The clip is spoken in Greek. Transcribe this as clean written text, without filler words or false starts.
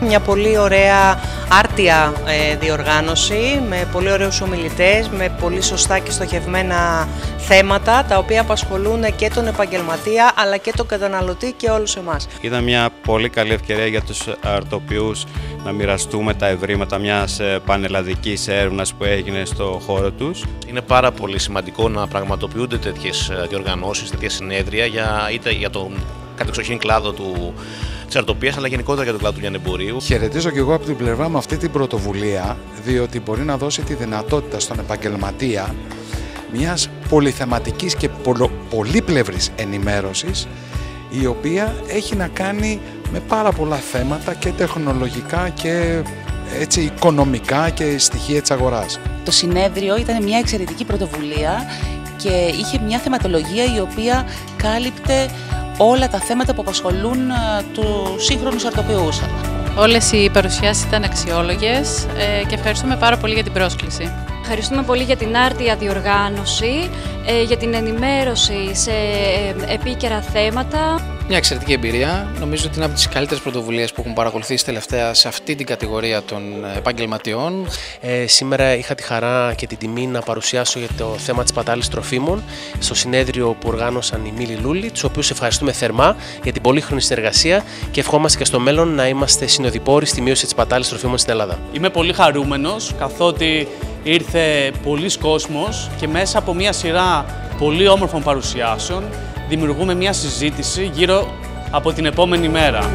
μια πολύ ωραία άρτια διοργάνωση με πολύ ωραίους ομιλητές, με πολύ σωστά και στοχευμένα θέματα τα οποία απασχολούν και τον επαγγελματία αλλά και τον καταναλωτή και όλους εμάς. Ήταν μια πολύ καλή ευκαιρία για τους αρτοποιούς να μοιραστούμε τα ευρήματα μιας πανελλαδικής έρευνας που έγινε στο χώρο τους. Είναι πάρα πολύ σημαντικό να πραγματοποιούνται τέτοιες διοργανώσεις, τέτοια συνέδρια είτε για τον κατεξοχήν κλάδο της αρτοπίας, αλλά γενικότερα για τον κλάδο του λιανεμπορίου. Χαιρετίζω και εγώ από την πλευρά μου αυτή την πρωτοβουλία, διότι μπορεί να δώσει τη δυνατότητα στον επαγγελματία μιας πολυθεματικής και πολύπλευρης ενημέρωσης, η οποία έχει να κάνει με πάρα πολλά θέματα και τεχνολογικά και έτσι οικονομικά και στοιχεία της αγοράς. Το συνέδριο ήταν μια εξαιρετική πρωτοβουλία και είχε μια θεματολογία η οποία κάλυπτε όλα τα θέματα που απασχολούν τους σύγχρονους αρτοποιούς. Όλες οι παρουσιάσεις ήταν αξιόλογες και ευχαριστούμε πάρα πολύ για την πρόσκληση. Ευχαριστούμε πολύ για την άρτια διοργάνωση, για την ενημέρωση σε επίκαιρα θέματα. Μια εξαιρετική εμπειρία. Νομίζω ότι είναι από τις καλύτερες πρωτοβουλίες που έχουν παρακολουθήσει τελευταία σε αυτή την κατηγορία των επαγγελματιών. Σήμερα είχα τη χαρά και την τιμή να παρουσιάσω για το θέμα της σπατάλης τροφίμων στο συνέδριο που οργάνωσαν οι Μίλοι Λούλοι, τους οποίους ευχαριστούμε θερμά για την πολύχρονη συνεργασία και ευχόμαστε και στο μέλλον να είμαστε συνοδοιπόροι στη μείωση της σπατάλης τροφίμων στην Ελλάδα. Είμαι πολύ χαρούμενος καθότι ήρθε πολλής κόσμος και μέσα από μια σειρά πολύ όμορφων παρουσιάσεων δημιουργούμε μια συζήτηση γύρω από την επόμενη μέρα.